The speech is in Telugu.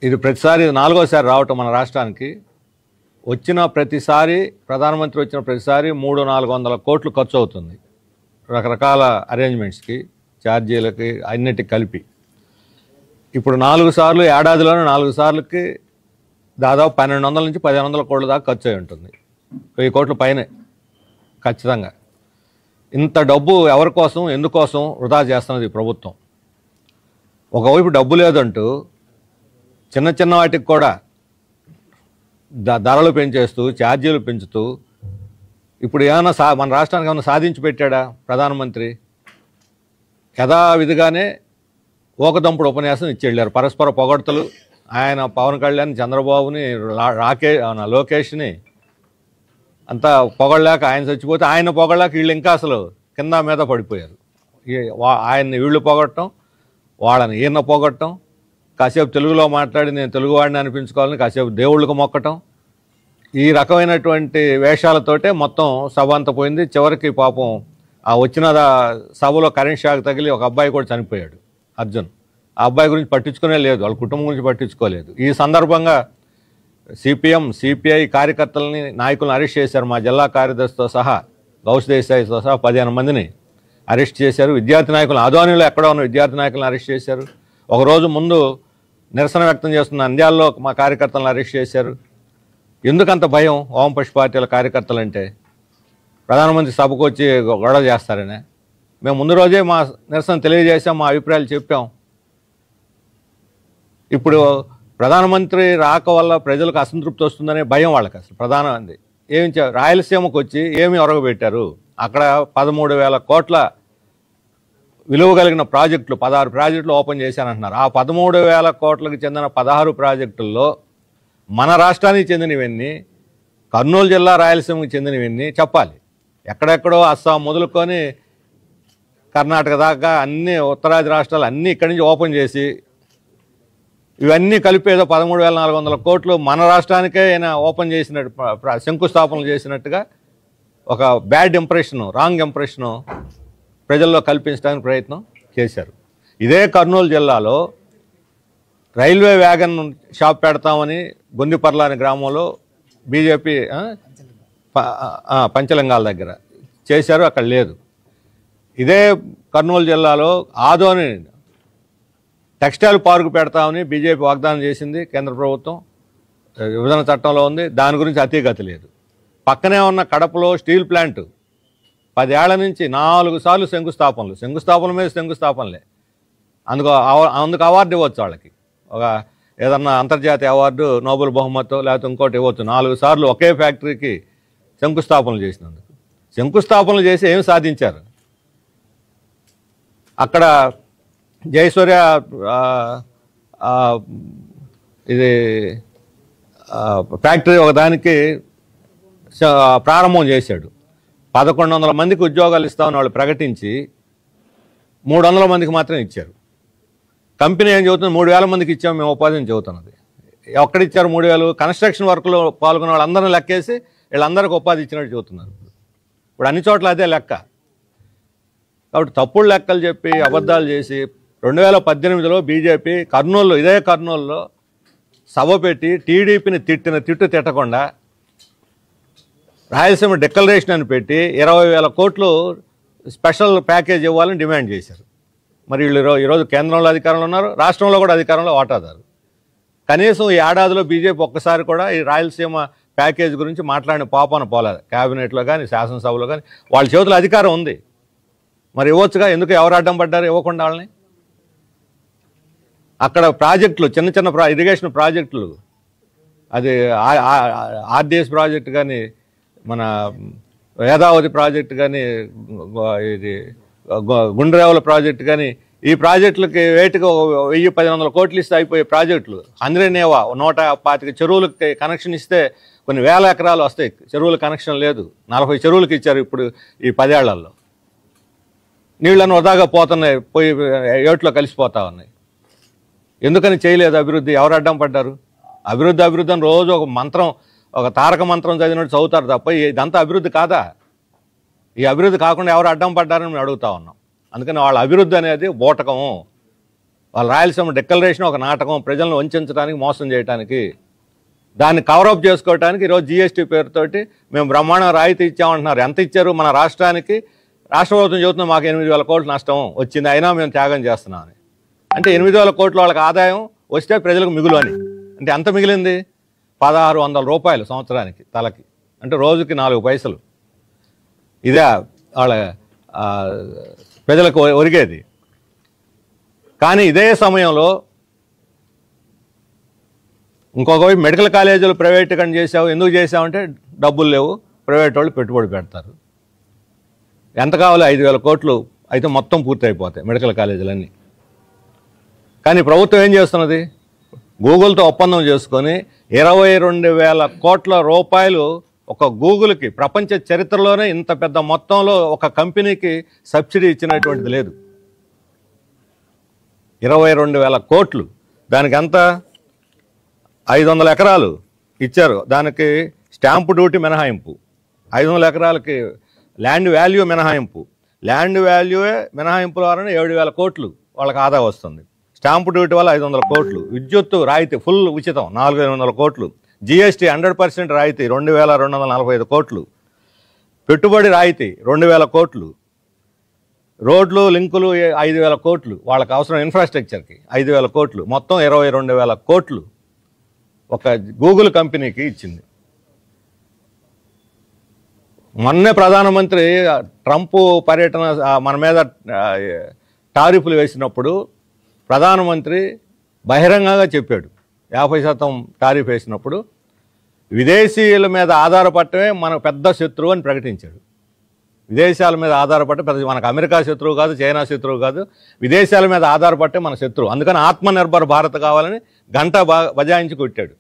ఇది ప్రతిసారి నాలుగోసారి రావటం మన రాష్ట్రానికి. వచ్చిన ప్రతిసారి ప్రధానమంత్రి వచ్చిన ప్రతిసారి 300-400 కోట్లు ఖర్చు అవుతుంది రకరకాల అరేంజ్మెంట్స్కి, ఛార్జీలకి, అన్నిటికి కలిపి. ఇప్పుడు 4 సార్లు, ఏడాదిలోనే 4 సార్లకి దాదాపు 1200 నుంచి 1500 కోట్ల దాకా ఖర్చు అయి ఉంటుంది. 1000 కోట్ల పైనే ఖచ్చితంగా. ఇంత డబ్బు ఎవరి కోసం, ఎందుకోసం వృధా చేస్తున్నది ప్రభుత్వం? ఒకవైపు డబ్బు లేదంటూ చిన్న చిన్న వాటికి కూడా ధరలు పెంచేస్తూ, ఛార్జీలు పెంచుతూ, ఇప్పుడు ఏమైనా మన రాష్ట్రానికి ఏమైనా సాధించి పెట్టాడా ప్రధానమంత్రి? యథావిధిగానే ఓకదంపుడు ఉపన్యాసం ఇచ్చి వెళ్ళారు. పరస్పర పొగడ్తలు. ఆయన పవన్ కళ్యాణ్, చంద్రబాబుని, లోకేష్ని అంతా పొగడలేక, ఆయన చచ్చిపోతే ఆయన పొగడలేక వీళ్ళు ఇంకా అసలు కింద మీద పడిపోయారు. ఆయన్ని వీళ్ళు పొగడటం, వాళ్ళని ఈయన పొగడటం, కాసేపు తెలుగులో మాట్లాడి నేను తెలుగువాడిని అనిపించుకోవాలని కాసేపు దేవుళ్ళకు మొక్కటం, ఈ రకమైనటువంటి వేషాలతోటే మొత్తం సభ అంతా పోయింది. చివరికి పాపం ఆ వచ్చిన సభలో కరెంట్ షాక్ తగిలి ఒక అబ్బాయి కూడా చనిపోయాడు, అర్జున్. ఆ అబ్బాయి గురించి పట్టించుకునే లేదు, వాళ్ళ కుటుంబం గురించి పట్టించుకోలేదు. ఈ సందర్భంగా సిపిఎం, సిపిఐ కార్యకర్తలని, నాయకులను అరెస్ట్ చేశారు. మా జిల్లా కార్యదర్శితో సహా, గౌస్ దేశాయితో సహా 15 మందిని అరెస్ట్ చేశారు. విద్యార్థి నాయకులు, ఆదోనిలో ఎక్కడ ఉన్న విద్యార్థి నాయకులను అరెస్ట్ చేశారు. ఒకరోజు ముందు నిరసన వ్యక్తం చేస్తున్న నంద్యాలలో మా కార్యకర్తలను అరెస్ట్ చేశారు. ఎందుకంత భయం వామపక్ష పార్టీల కార్యకర్తలంటే? ప్రధానమంత్రి సభకు వచ్చి గొడవ చేస్తారనే. మేము ముందు రోజే మా నిరసన తెలియజేసాం, మా అభిప్రాయాలు చెప్పాం. ఇప్పుడు ప్రధానమంత్రి రాక వల్ల ప్రజలకు అసంతృప్తి వస్తుందనే భయం వాళ్ళకి. అసలు ప్రధానమంత్రి రాయలసీమకు వచ్చి ఏమి ఒరగబెట్టారు? అక్కడ 13,000 కోట్ల విలువ కలిగిన ప్రాజెక్టులు, 16 ప్రాజెక్టులు ఓపెన్ చేశానంటున్నారు. ఆ 13,000 కోట్లకు చెందిన 16 ప్రాజెక్టుల్లో మన రాష్ట్రానికి చెందినవన్నీ, కర్నూలు జిల్లా, రాయలసీమకు చెందినవన్నీ చెప్పాలి. ఎక్కడెక్కడో అస్సాం మొదలుకొని కర్ణాటక దాకా అన్ని ఉత్తరాది రాష్ట్రాలు అన్నీ ఇక్కడి నుంచి ఓపెన్ చేసి, ఇవన్నీ కలిపేదో 13,400 కోట్లు మన రాష్ట్రానికే ఆయన ఓపెన్ చేసినట్టు, శంకుస్థాపనలు చేసినట్టుగా ఒక బ్యాడ్ ఇంప్రెషను, రాంగ్ ఇంప్రెషను ప్రజల్లో కల్పించడానికి ప్రయత్నం చేశారు. ఇదే కర్నూలు జిల్లాలో రైల్వే వ్యాగన్ షాప్ పెడతామని గొందిపర్ల అనే గ్రామంలో బీజేపీ పంచలింగాల దగ్గర చేశారు, అక్కడ లేదు. ఇదే కర్నూలు జిల్లాలో ఆదోని టెక్స్టైల్ పార్కు పెడతామని బీజేపీ వాగ్దానం చేసింది. కేంద్ర ప్రభుత్వం విభజన చట్టంలో ఉంది, దాని గురించి అతీగతి లేదు. పక్కనే ఉన్న కడపలో స్టీల్ ప్లాంట్ 10 ఏళ్ల నుంచి 4 సార్లు శంకుస్థాపనల మీద శంకుస్థాపనలే. అందుకు అవార్డు ఇవ్వచ్చు వాళ్ళకి, ఒక ఏదన్నా అంతర్జాతీయ అవార్డు, నోబెల్ బహుమతో లేకపోతే ఇంకోటి ఇవ్వచ్చు. 4 సార్లు ఒకే ఫ్యాక్టరీకి శంకుస్థాపనలు చేసినందుకు. శంకుస్థాపనలు చేసి ఏమి సాధించారు? అక్కడ జయసూర్య ఇది ఫ్యాక్టరీ ఒకదానికి ప్రారంభం చేశాడు. 1100 మందికి ఉద్యోగాలు ఇస్తామని వాళ్ళు ప్రకటించి 300 మందికి మాత్రం ఇచ్చారు. కంపెనీ ఏం చెబుతుంది? 3,000 మందికి ఇచ్చాము మేము ఉపాధిని చెబుతున్నది. ఎక్కడిచ్చారు 3,000? కన్స్ట్రక్షన్ వర్క్లో పాల్గొన్న వాళ్ళందరినీ లెక్కేసి వీళ్ళందరికీ ఉపాధి ఇచ్చినట్టు చెబుతున్నారు. ఇప్పుడు అన్ని చోట్ల అదే లెక్క. కాబట్టి తప్పుడు లెక్కలు చెప్పి, అబద్ధాలు చేసి 2018లో బీజేపీ కర్నూలులో, ఇదే కర్నూలులో సభ పెట్టి టీడీపీని తిట్టు తిట్టకుండా రాయలసీమ డిక్లరేషన్ అని పెట్టి 20,000 కోట్లు స్పెషల్ ప్యాకేజ్ ఇవ్వాలని డిమాండ్ చేశారు. మరి వీళ్ళు ఈరోజు కేంద్రంలో అధికారంలో ఉన్నారు, రాష్ట్రంలో కూడా అధికారంలో వాటాదారు. కనీసం ఈ ఏడాదిలో బీజేపీ ఒక్కసారి కూడా ఈ రాయలసీమ ప్యాకేజ్ గురించి మాట్లాడిన పాపాన పోలేదు. క్యాబినెట్లో కానీ, శాసనసభలో కానీ వాళ్ళ చేతుల్లో అధికారం ఉంది, మరి ఇవ్వచ్చుగా. ఎందుకు ఎవరు అడ్డం పడ్డారు ఇవ్వకుండా వాళ్ళని? అక్కడ ప్రాజెక్టులు, చిన్న చిన్న ఇరిగేషన్ ప్రాజెక్టులు, అది ఆర్డిఎస్ ప్రాజెక్టు కానీ, మన వేదావతి ప్రాజెక్టు కానీ, ఇది గుండ్రేవుల ప్రాజెక్టు కానీ, ఈ ప్రాజెక్టులకి వేటికి 1,000-1,100 కోట్లు ఇస్తే అయిపోయే ప్రాజెక్టులు. అందరినేవా 125 చెరువులకి కనెక్షన్ ఇస్తే కొన్ని వేల ఎకరాలు వస్తాయి. చెరువుల కనెక్షన్ లేదు, 40 చెరువులకి ఇచ్చారు ఇప్పుడు ఈ 10 ఏళ్లలో. నీళ్ళను వృధాగా పోతున్నాయి, పోయి ఏట్లో కలిసిపోతా ఉన్నాయి. ఎందుకని చేయలేదు అభివృద్ధి? ఎవరు అడ్డం పడ్డారు? అభివృద్ధి అని రోజు ఒక మంత్రం, ఒక తారక మంత్రం చదివినట్టు చదువుతారు తప్ప ఇదంతా అభివృద్ధి కాదా? ఈ అభివృద్ధి కాకుండా ఎవరు అడ్డం పడ్డారని మేము అడుగుతా ఉన్నాం. అందుకని వాళ్ళ అభివృద్ధి అనేది బూటకము. వాళ్ళ రాయలసీమ డిక్లరేషన్ ఒక నాటకం, ప్రజలను వంచడానికి, మోసం చేయడానికి, దాన్ని కవరప్ చేసుకోవడానికి ఈరోజు జీఎస్టీ పేరుతోటి మేము బ్రహ్మాండం రాయితీ ఇచ్చామంటున్నారు. ఎంత ఇచ్చారు? మన రాష్ట్రానికి రాష్ట్ర ప్రభుత్వం చెబుతున్నా మాకు 8,000 కోట్ల నష్టం వచ్చింది, అయినా మేము త్యాగం చేస్తున్నామని. అంటే 8,000 కోట్ల వాళ్ళకి ఆదాయం వస్తే ప్రజలకు మిగులు అని. అంటే ఎంత మిగిలింది? 1,600 రూపాయలు సంవత్సరానికి తలకి, అంటే రోజుకి 4 పైసలు. ఇదే వాళ్ళ ప్రజలకు ఒరిగేది. కానీ ఇదే సమయంలో ఇంకొక వైపు మెడికల్ కాలేజీలు ప్రైవేటీకరణ చేసావు. ఎందుకు చేసావంటే డబ్బులు లేవు, ప్రైవేట్ వాళ్ళు పెట్టుబడి పెడతారు. ఎంత కావాలి? 5,000 కోట్లు అయితే మొత్తం పూర్తి అయిపోతాయి మెడికల్ కాలేజీలన్నీ. కానీ ప్రభుత్వం ఏం చేస్తున్నది? గూగుల్తో ఒప్పందం చేసుకొని 22,000 కోట్ల రూపాయలు ఒక గూగుల్కి ప్రపంచ చరిత్రలోనే ఇంత పెద్ద మొత్తంలో ఒక కంపెనీకి సబ్సిడీ ఇచ్చినటువంటిది లేదు. 22,000 కోట్లు. దానికి ఎంత? 500 ఎకరాలు ఇచ్చారు. దానికి స్టాంపు డ్యూటీ మినహాయింపు, 500 ఎకరాలకి ల్యాండ్ వాల్యూ మినహాయింపు. ల్యాండ్ వాల్యూయే మినహాయింపు ద్వారా 7,000 కోట్లు వాళ్ళకి ఆదా వస్తుంది. స్టాంపు డ్యూటీ వల్ల 500 కోట్లు. విద్యుత్తు రాయితీ ఫుల్ ఉచితం 4,500 కోట్లు. జీఎస్టీ 100% రాయితీ 2,245 కోట్లు. పెట్టుబడి రాయితీ 2,000 కోట్లు. రోడ్లు లింకులు 5,000 కోట్లు. వాళ్ళకి అవసరం ఇన్ఫ్రాస్ట్రక్చర్కి 5,000 కోట్లు. మొత్తం 22,000 కోట్లు ఒక గూగుల్ కంపెనీకి ఇచ్చింది. మొన్నే ప్రధానమంత్రి ట్రంప్ పర్యటన మన మీద టారిఫ్లు వేసినప్పుడు ప్రధానమంత్రి బహిరంగంగా చెప్పాడు, 50% టారిఫ్ వేసినప్పుడు విదేశీయుల మీద ఆధారపడటమే మనకు పెద్ద శత్రువు అని ప్రకటించాడు. విదేశాల మీద ఆధారపడితే పెద్ద, మనకు అమెరికా శత్రువు కాదు, చైనా శత్రువు కాదు, విదేశాల మీద ఆధారపడితే మన శత్రువు. అందుకని ఆత్మనిర్భర్ భారత్ కావాలని గంట బజాయించి కొట్టాడు.